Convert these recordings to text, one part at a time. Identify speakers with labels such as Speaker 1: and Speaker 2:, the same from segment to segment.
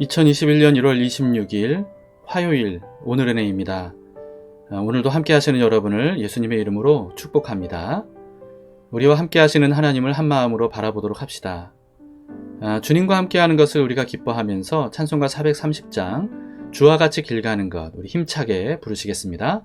Speaker 1: 2021년 1월 26일 화요일 오늘의 은혜입니다. 오늘도 함께 하시는 여러분을 예수님의 이름으로 축복합니다. 우리와 함께 하시는 하나님을 한마음으로 바라보도록 합시다. 주님과 함께 하는 것을 우리가 기뻐하면서 찬송가 430장 주와 같이 길 가는 것 우리 힘차게 부르시겠습니다.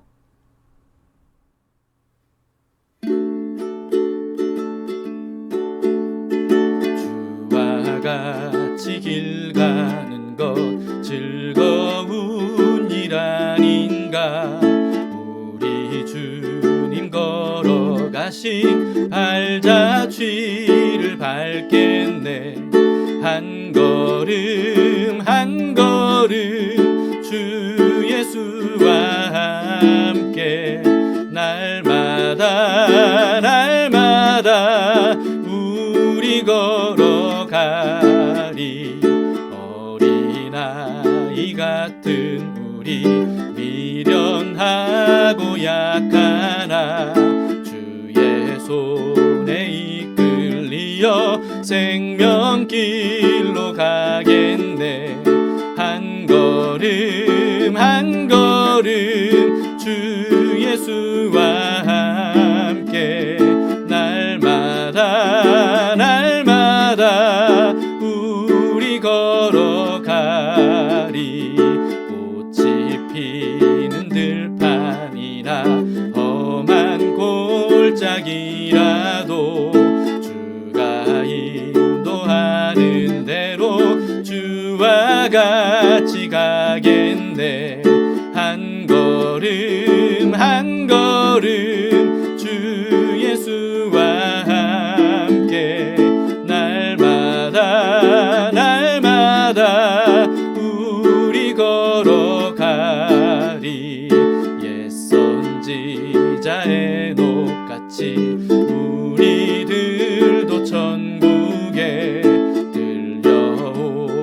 Speaker 1: 주와 같이 길 가는 것 즐거운 일 아닌가. 우리 주님 걸어가신 발자취를 밟겠네. 한 걸음 한 걸음 주 예수와 함께 날마다 날마다 우리 걸어가리. 어린아이 같은 우리 미련하고 약하나 주의 손에 이끌리어 생명길로 가겠네. 한 걸음 한 걸음 주 예수와 함께 날마다 날마다 우리 걸어가리. 꽃이 피는 들판이나 험한 골짜기라도 주가 인도하는 대로 주와 같이 가겠네. 한 걸음 한 걸음 주 예수와 함께 날마다 날마다 우리 걸어가리. 옛 선지자 에녹같이 우리들도 천국에 들려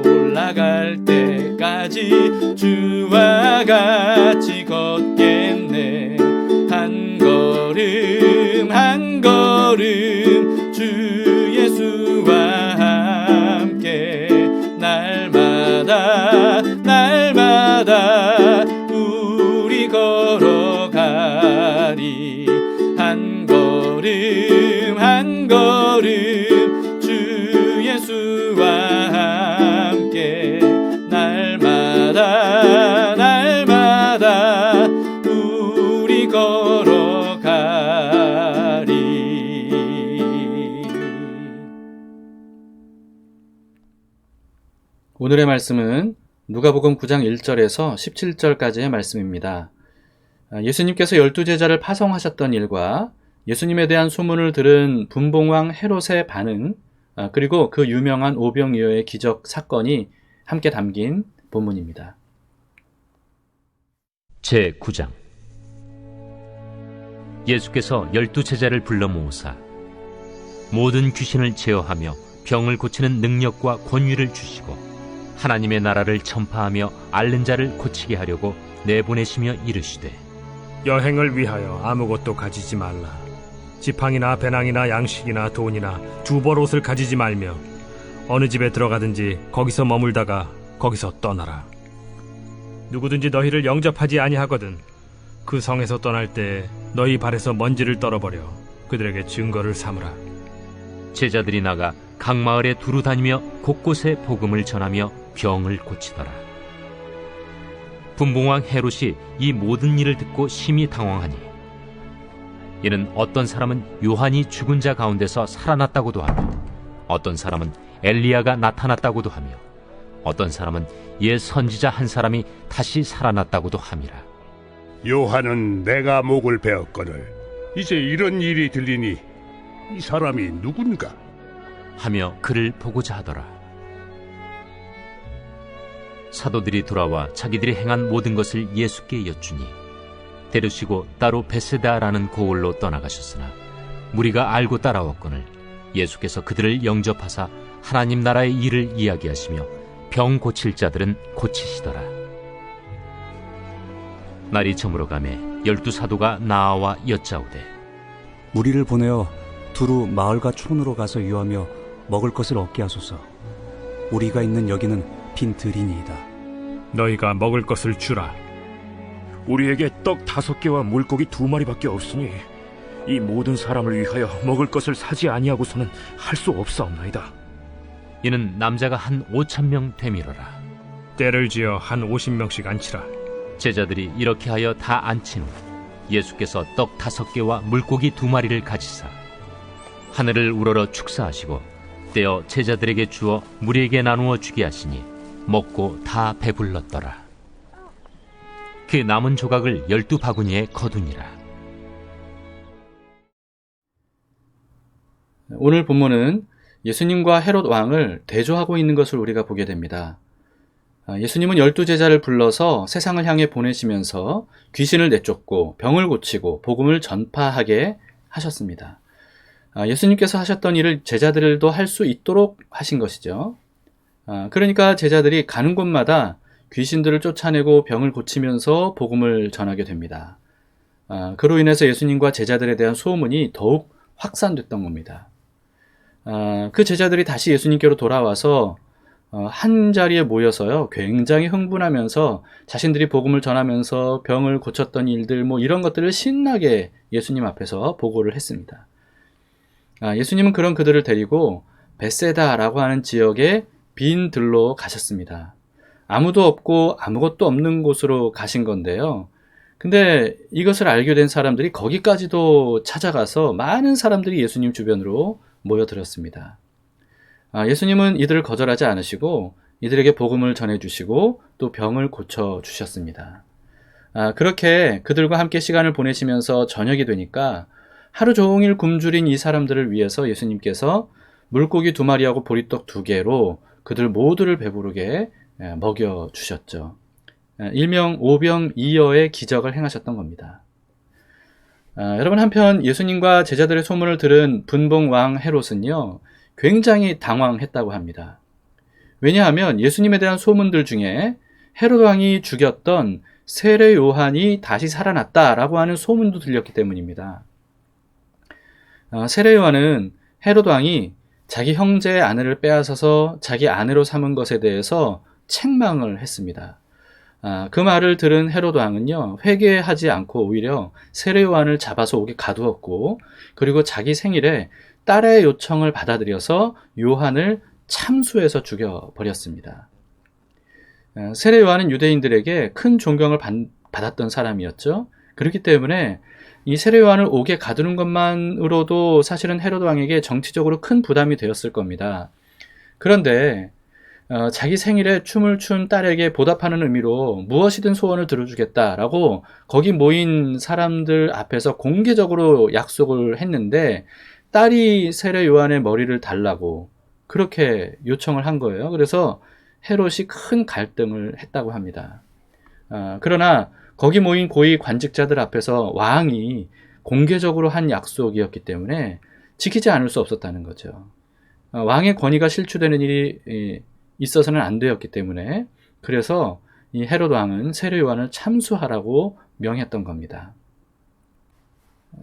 Speaker 1: 올라갈 때까지 주와 같이 걷겠네. 한 걸음 한 걸음 주 예수와 함께 날마다 날마다 우리 걸어가리. 한 걸음 한 걸음 주 예수와 함께 날마다 날마다 우리 걸어가리. 오늘의 말씀은 누가복음 9장 1절에서 17절까지의 말씀입니다. 예수님께서 12제자를 파송하셨던 일과 예수님에 대한 소문을 들은 분봉왕 헤롯의 반응, 그리고 그 유명한 오병이어의 기적 사건이 함께 담긴 본문입니다.
Speaker 2: 제9장. 예수께서 12제자를 불러 모으사 모든 귀신을 제어하며 병을 고치는 능력과 권위를 주시고 하나님의 나라를 전파하며 앓는 자를 고치게 하려고 내보내시며 이르시되
Speaker 3: 여행을 위하여 아무것도 가지지 말라. 지팡이나 배낭이나 양식이나 돈이나 두벌옷을 가지지 말며 어느 집에 들어가든지 거기서 머물다가 거기서 떠나라. 누구든지 너희를 영접하지 아니하거든 그 성에서 떠날 때 너희 발에서 먼지를 떨어버려 그들에게 증거를 삼으라.
Speaker 2: 제자들이 나가 각 마을에 두루 다니며 곳곳에 복음을 전하며 병을 고치더라. 분봉왕 헤롯이 이 모든 일을 듣고 심히 당황하니 이는 어떤 사람은 요한이 죽은 자 가운데서 살아났다고도 하며 어떤 사람은 엘리야가 나타났다고도 하며 어떤 사람은 옛 선지자 한 사람이 다시 살아났다고도 함이라.
Speaker 4: 요한은 내가 목을 베었거늘 이제 이런 일이 들리니 이 사람이 누군가
Speaker 2: 하며 그를 보고자 하더라. 사도들이 돌아와 자기들이 행한 모든 것을 예수께 여쭈니 데려시고 따로 베세다라는 고을로 떠나가셨으나 무리가 알고 따라왔거늘 예수께서 그들을 영접하사 하나님 나라의 일을 이야기하시며 병 고칠 자들은 고치시더라. 날이 저물어가매 12사도가 나아와 여짜오되
Speaker 5: 무리를 보내어 두루 마을과 촌으로 가서 유하며 먹을 것을 얻게 하소서. 우리가 있는 여기는 빈들이니이다.
Speaker 3: 너희가 먹을 것을 주라.
Speaker 6: 우리에게 떡 5개와 물고기 2마리밖에 없으니 이 모든 사람을 위하여 먹을 것을 사지 아니하고서는 할 수 없사옵나이다.
Speaker 2: 이는 남자가 한 5,000명 되밀어라.
Speaker 3: 때를 지어 한 50명씩 앉히라.
Speaker 2: 제자들이 이렇게 하여 다 앉힌 후 예수께서 떡 5개와 물고기 2마리를 가지사 하늘을 우러러 축사하시고 떼어 제자들에게 주어 무리에게 나누어 주게 하시니 먹고 다 배불렀더라. 그 남은 조각을 12바구니에 거두니라.
Speaker 1: 오늘 본문은 예수님과 헤롯 왕을 대조하고 있는 것을 우리가 보게 됩니다. 예수님은 12제자를 불러서 세상을 향해 보내시면서 귀신을 내쫓고 병을 고치고 복음을 전파하게 하셨습니다. 예수님께서 하셨던 일을 제자들도 할 수 있도록 하신 것이죠. 그러니까 제자들이 가는 곳마다 귀신들을 쫓아내고 병을 고치면서 복음을 전하게 됩니다. 그로 인해서 예수님과 제자들에 대한 소문이 더욱 확산됐던 겁니다. 그 제자들이 다시 예수님께로 돌아와서 한 자리에 모여서요, 굉장히 흥분하면서 자신들이 복음을 전하면서 병을 고쳤던 일들, 이런 것들을 신나게 예수님 앞에서 보고를 했습니다. 예수님은 그런 그들을 데리고 벳세다라고 하는 지역에 빈 들로 가셨습니다. 아무도 없고 아무것도 없는 곳으로 가신 건데요. 근데 이것을 알게 된 사람들이 거기까지도 찾아가서 많은 사람들이 예수님 주변으로 모여들었습니다. 예수님은 이들을 거절하지 않으시고 이들에게 복음을 전해주시고 또 병을 고쳐주셨습니다. 그렇게 그들과 함께 시간을 보내시면서 저녁이 되니까 하루 종일 굶주린 이 사람들을 위해서 예수님께서 물고기 2마리하고 보리떡 2개로 그들 모두를 배부르게 먹여주셨죠. 일명 오병이어의 기적을 행하셨던 겁니다. 여러분, 한편 예수님과 제자들의 소문을 들은 분봉왕 헤롯은요, 굉장히 당황했다고 합니다. 왜냐하면 예수님에 대한 소문들 중에 헤롯 왕이 죽였던 세례 요한이 다시 살아났다라고 하는 소문도 들렸기 때문입니다. 세례 요한은 헤롯 왕이 자기 형제의 아내를 빼앗아서 자기 아내로 삼은 것에 대해서 책망을 했습니다. 그 말을 들은 헤롯 왕은요, 회개하지 않고 오히려 세례 요한을 잡아서 옥에 가두었고, 그리고 자기 생일에 딸의 요청을 받아들여서 요한을 참수해서 죽여버렸습니다. 세례 요한은 유대인들에게 큰 존경을 받았던 사람이었죠. 그렇기 때문에 이 세례 요한을 옥에 가두는 것만으로도 사실은 헤롯 왕에게 정치적으로 큰 부담이 되었을 겁니다. 그런데 자기 생일에 춤을 춘 딸에게 보답하는 의미로 무엇이든 소원을 들어주겠다라고 거기 모인 사람들 앞에서 공개적으로 약속을 했는데, 딸이 세례 요한의 머리를 달라고 그렇게 요청을 한 거예요. 그래서 헤롯이 큰 갈등을 했다고 합니다. 그러나 거기 모인 고위 관직자들 앞에서 왕이 공개적으로 한 약속이었기 때문에 지키지 않을 수 없었다는 거죠. 왕의 권위가 실추되는 일이 있어서는 안 되었기 때문에, 그래서 이 헤롯 왕은 세례 요한을 참수하라고 명했던 겁니다.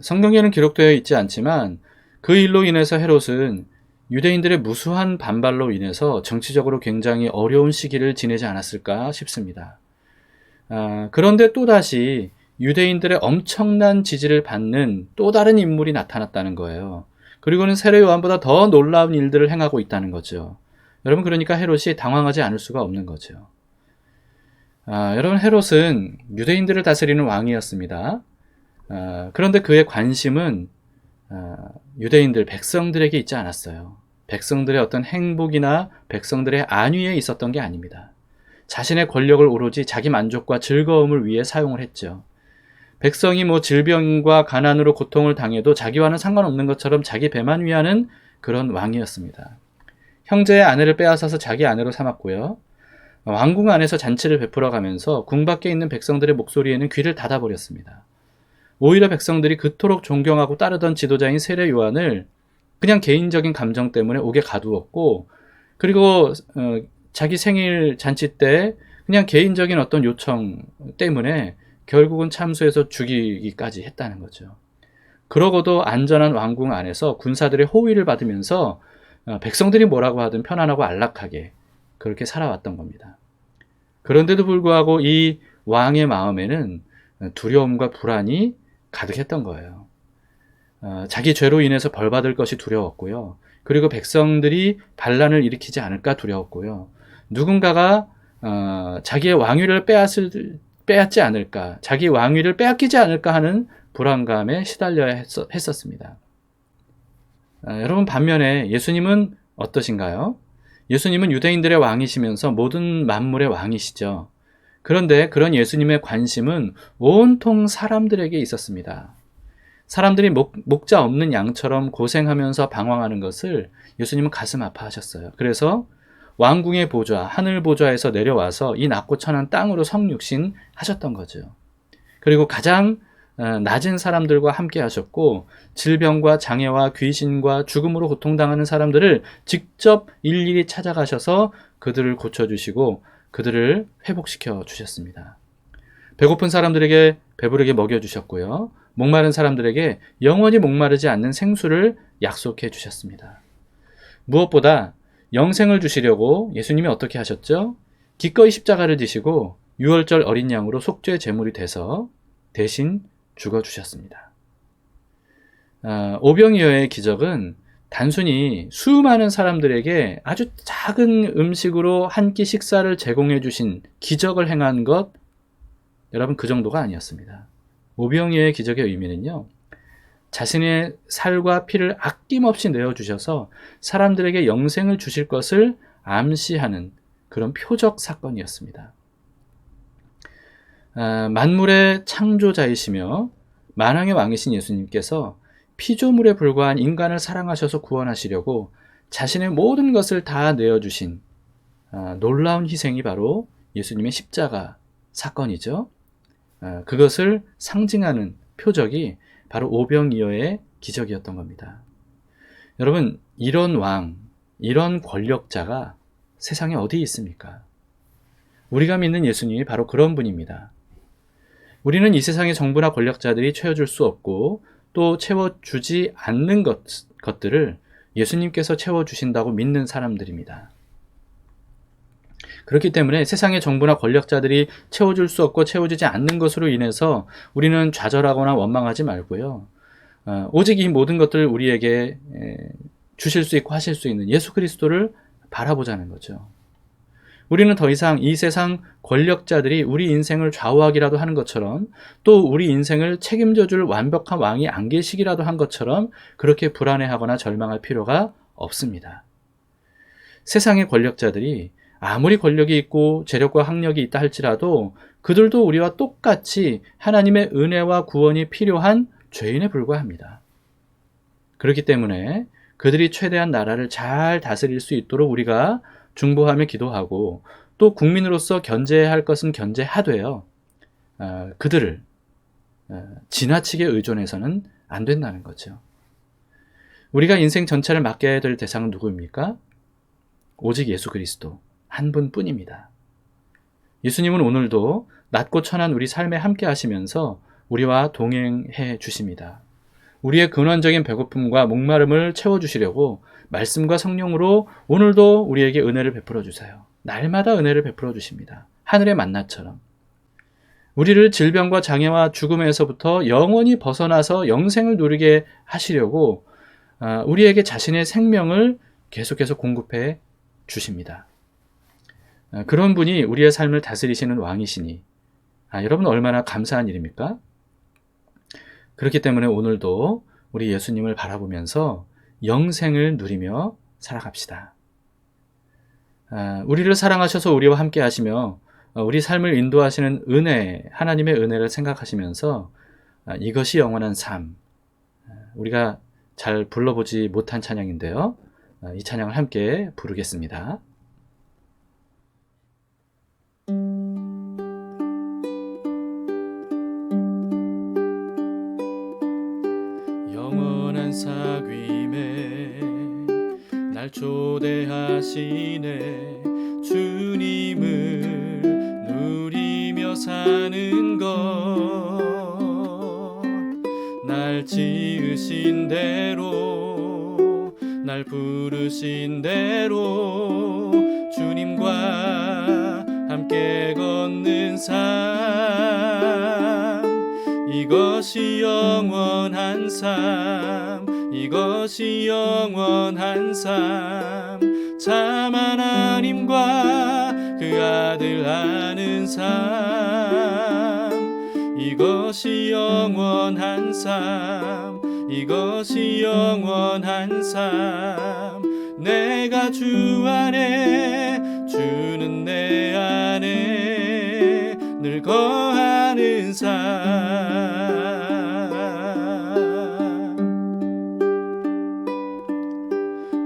Speaker 1: 성경에는 기록되어 있지 않지만 그 일로 인해서 헤롯은 유대인들의 무수한 반발로 인해서 정치적으로 굉장히 어려운 시기를 지내지 않았을까 싶습니다. 그런데 또다시 유대인들의 엄청난 지지를 받는 또 다른 인물이 나타났다는 거예요. 그리고는 세례 요한보다 더 놀라운 일들을 행하고 있다는 거죠. 여러분, 그러니까 헤롯이 당황하지 않을 수가 없는 거죠. 여러분, 헤롯은 유대인들을 다스리는 왕이었습니다. 그런데 그의 관심은 유대인들, 백성들에게 있지 않았어요. 백성들의 어떤 행복이나 백성들의 안위에 있었던 게 아닙니다. 자신의 권력을 오로지 자기 만족과 즐거움을 위해 사용을 했죠. 백성이 질병과 가난으로 고통을 당해도 자기와는 상관없는 것처럼 자기 배만 위하는 그런 왕이었습니다. 형제의 아내를 빼앗아서 자기 아내로 삼았고요. 왕궁 안에서 잔치를 베풀어 가면서 궁 밖에 있는 백성들의 목소리에는 귀를 닫아버렸습니다. 오히려 백성들이 그토록 존경하고 따르던 지도자인 세례 요한을 그냥 개인적인 감정 때문에 옥에 가두었고, 그리고 자기 생일 잔치 때 그냥 개인적인 어떤 요청 때문에 결국은 참수해서 죽이기까지 했다는 거죠. 그러고도 안전한 왕궁 안에서 군사들의 호위를 받으면서 백성들이 뭐라고 하든 편안하고 안락하게 그렇게 살아왔던 겁니다. 그런데도 불구하고 이 왕의 마음에는 두려움과 불안이 가득했던 거예요. 자기 죄로 인해서 벌받을 것이 두려웠고요. 그리고 백성들이 반란을 일으키지 않을까 두려웠고요. 누군가가 자기의 왕위를 빼앗지 않을까, 자기 왕위를 빼앗기지 않을까 하는 불안감에 시달려야 했었습니다. 여러분, 반면에 예수님은 어떠신가요? 예수님은 유대인들의 왕이시면서 모든 만물의 왕이시죠. 그런데 그런 예수님의 관심은 온통 사람들에게 있었습니다. 사람들이 목자 없는 양처럼 고생하면서 방황하는 것을 예수님은 가슴 아파하셨어요. 그래서 왕궁의 보좌, 하늘 보좌에서 내려와서 이 낮고 천한 땅으로 성육신 하셨던 거죠. 그리고 가장 낮은 사람들과 함께 하셨고, 질병과 장애와 귀신과 죽음으로 고통당하는 사람들을 직접 일일이 찾아가셔서 그들을 고쳐주시고 그들을 회복시켜 주셨습니다. 배고픈 사람들에게 배부르게 먹여주셨고요. 목마른 사람들에게 영원히 목마르지 않는 생수를 약속해 주셨습니다. 무엇보다 영생을 주시려고 예수님이 어떻게 하셨죠? 기꺼이 십자가를 지시고 유월절 어린 양으로 속죄 제물이 돼서 대신 죽어주셨습니다. 오병이어의 기적은 단순히 수많은 사람들에게 아주 작은 음식으로 한 끼 식사를 제공해 주신 기적을 행한 것, 여러분, 그 정도가 아니었습니다. 오병이어의 기적의 의미는요, 자신의 살과 피를 아낌없이 내어주셔서 사람들에게 영생을 주실 것을 암시하는 그런 표적 사건이었습니다. 만물의 창조자이시며 만왕의 왕이신 예수님께서 피조물에 불과한 인간을 사랑하셔서 구원하시려고 자신의 모든 것을 다 내어주신 놀라운 희생이 바로 예수님의 십자가 사건이죠. 그것을 상징하는 표적이 바로 오병이어의 기적이었던 겁니다. 여러분, 이런 왕, 이런 권력자가 세상에 어디 있습니까? 우리가 믿는 예수님이 바로 그런 분입니다. 우리는 이 세상의 정부나 권력자들이 채워줄 수 없고 또 채워주지 않는 것들을 예수님께서 채워주신다고 믿는 사람들입니다. 그렇기 때문에 세상의 정부나 권력자들이 채워줄 수 없고 채워주지 않는 것으로 인해서 우리는 좌절하거나 원망하지 말고요. 오직 이 모든 것들을 우리에게 주실 수 있고 하실 수 있는 예수 그리스도를 바라보자는 거죠. 우리는 더 이상 이 세상 권력자들이 우리 인생을 좌우하기라도 하는 것처럼, 또 우리 인생을 책임져 줄 완벽한 왕이 안 계시기라도 한 것처럼 그렇게 불안해하거나 절망할 필요가 없습니다. 세상의 권력자들이 아무리 권력이 있고 재력과 학력이 있다 할지라도 그들도 우리와 똑같이 하나님의 은혜와 구원이 필요한 죄인에 불과합니다. 그렇기 때문에 그들이 최대한 나라를 잘 다스릴 수 있도록 우리가 중보하며 기도하고, 또 국민으로서 견제해야 할 것은 견제하되요, 그들을 지나치게 의존해서는 안 된다는 거죠. 우리가 인생 전체를 맡겨야 될 대상은 누구입니까? 오직 예수 그리스도 한 분뿐입니다. 예수님은 오늘도 낮고 천한 우리 삶에 함께 하시면서 우리와 동행해 주십니다. 우리의 근원적인 배고픔과 목마름을 채워주시려고 말씀과 성령으로 오늘도 우리에게 은혜를 베풀어 주세요. 날마다 은혜를 베풀어 주십니다. 하늘의 만나처럼. 우리를 질병과 장애와 죽음에서부터 영원히 벗어나서 영생을 누리게 하시려고 우리에게 자신의 생명을 계속해서 공급해 주십니다. 그런 분이 우리의 삶을 다스리시는 왕이시니 여러분, 얼마나 감사한 일입니까? 그렇기 때문에 오늘도 우리 예수님을 바라보면서 영생을 누리며 살아갑시다. 우리를 사랑하셔서 우리와 함께 하시며 우리 삶을 인도하시는 은혜, 하나님의 은혜를 생각하시면서 이것이 영원한 삶, 우리가 잘 불러보지 못한 찬양인데요. 이 찬양을 함께 부르겠습니다. 영원한 사귐에 날 초대하시네. 주님을 누리며 사는 것, 날 지으신 대로, 날 부르신 대로 주님과 함께 걷는 삶, 이것이 영원한 삶, 이것이 영원한 삶. 참 하나님과 그 아들 아는 삶, 이것이 영원한 삶, 이것이 영원한 삶. 내가 주 안에, 주는 내 안에 늘 거하는 삶.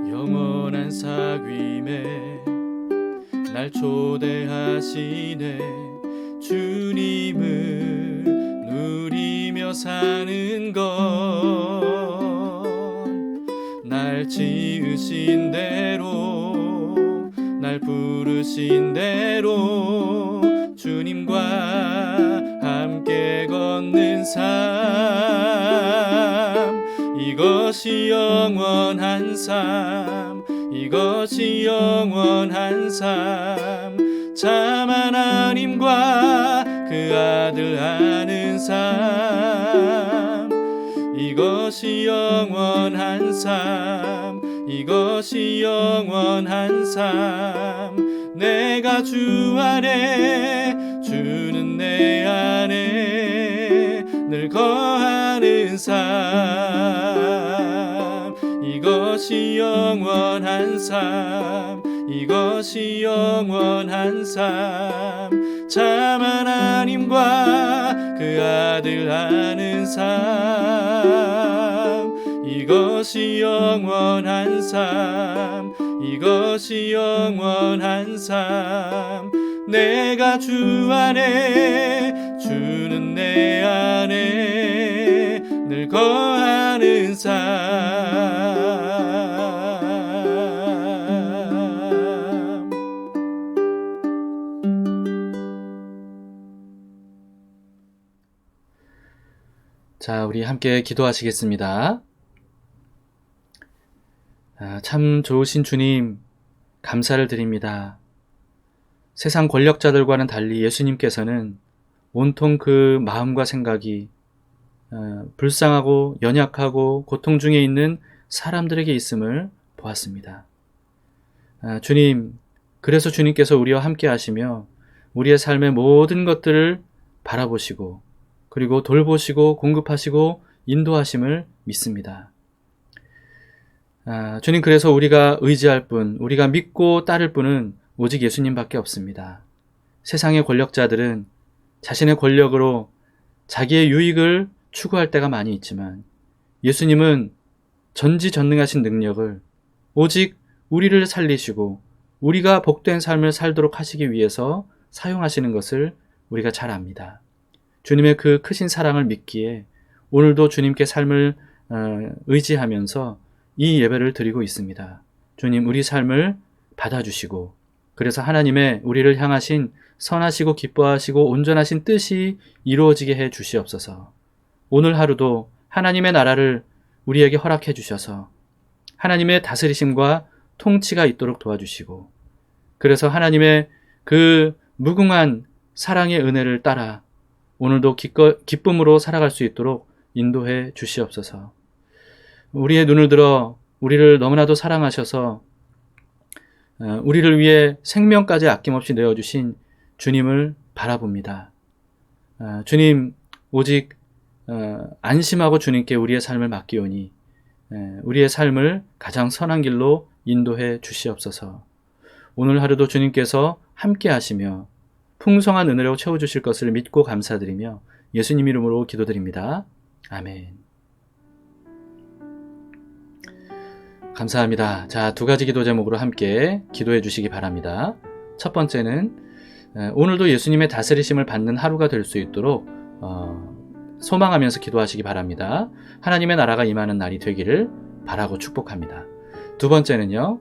Speaker 1: 영원한 사귐에 날 초대하시네. 주님을 누리며 사는 건 날 지으신 대로, 날 부르신 대로 주님과 함께 걷는 삶, 이것이 영원한 삶, 이것이 영원한 삶. 참 하나님과 그 아들 아는 삶, 이것이 영원한 삶, 이것이 영원한 삶. 내가 주 안에, 주는 내 안에 늘 거하는 삶, 이것이 영원한 삶, 이것이 영원한 삶. 참 하나님과 그 아들 아는 삶, 이것이 영원한 삶, 이것이 영원한 삶. 내가 주 안에, 주는 내 안에 늘 거하는 삶. 자, 우리 함께 기도하시겠습니다. 참 좋으신 주님, 감사를 드립니다. 세상 권력자들과는 달리 예수님께서는 온통 그 마음과 생각이 불쌍하고 연약하고 고통 중에 있는 사람들에게 있음을 보았습니다. 주님, 그래서 주님께서 우리와 함께 하시며 우리의 삶의 모든 것들을 바라보시고 그리고 돌보시고 공급하시고 인도하심을 믿습니다. 주님, 그래서 우리가 의지할 분, 우리가 믿고 따를 분은 오직 예수님밖에 없습니다. 세상의 권력자들은 자신의 권력으로 자기의 유익을 추구할 때가 많이 있지만 예수님은 전지전능하신 능력을 오직 우리를 살리시고 우리가 복된 삶을 살도록 하시기 위해서 사용하시는 것을 우리가 잘 압니다. 주님의 그 크신 사랑을 믿기에 오늘도 주님께 삶을 의지하면서 이 예배를 드리고 있습니다. 주님, 우리 삶을 받아주시고 그래서 하나님의 우리를 향하신 선하시고 기뻐하시고 온전하신 뜻이 이루어지게 해 주시옵소서. 오늘 하루도 하나님의 나라를 우리에게 허락해 주셔서 하나님의 다스리심과 통치가 있도록 도와주시고 그래서 하나님의 그 무궁한 사랑의 은혜를 따라 오늘도 기쁨으로 살아갈 수 있도록 인도해 주시옵소서. 우리의 눈을 들어 우리를 너무나도 사랑하셔서 우리를 위해 생명까지 아낌없이 내어주신 주님을 바라봅니다. 주님, 오직 안심하고 주님께 우리의 삶을 맡기오니 우리의 삶을 가장 선한 길로 인도해 주시옵소서. 오늘 하루도 주님께서 함께 하시며 풍성한 은혜로 채워주실 것을 믿고 감사드리며 예수님 이름으로 기도드립니다. 아멘. 감사합니다. 자, 두 가지 기도 제목으로 함께 기도해 주시기 바랍니다. 첫 번째는 오늘도 예수님의 다스리심을 받는 하루가 될 수 있도록 소망하면서 기도하시기 바랍니다. 하나님의 나라가 임하는 날이 되기를 바라고 축복합니다. 두 번째는요,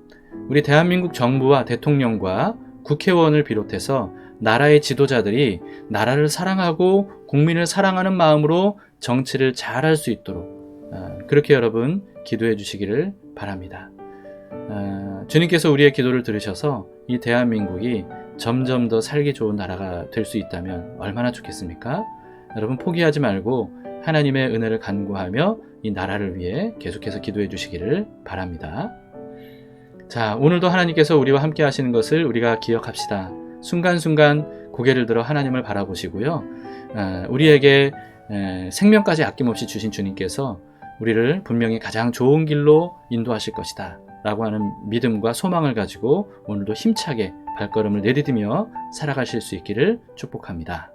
Speaker 1: 우리 대한민국 정부와 대통령과 국회의원을 비롯해서 나라의 지도자들이 나라를 사랑하고 국민을 사랑하는 마음으로 정치를 잘할 수 있도록 그렇게 여러분 기도해 주시기를 바랍니다. 주님께서 우리의 기도를 들으셔서 이 대한민국이 점점 더 살기 좋은 나라가 될 수 있다면 얼마나 좋겠습니까? 여러분 포기하지 말고 하나님의 은혜를 간구하며 이 나라를 위해 계속해서 기도해 주시기를 바랍니다. 자, 오늘도 하나님께서 우리와 함께 하시는 것을 우리가 기억합시다. 순간순간 고개를 들어 하나님을 바라보시고요. 우리에게 생명까지 아낌없이 주신 주님께서 우리를 분명히 가장 좋은 길로 인도하실 것이다 라고 하는 믿음과 소망을 가지고 오늘도 힘차게 발걸음을 내디디며 살아가실 수 있기를 축복합니다.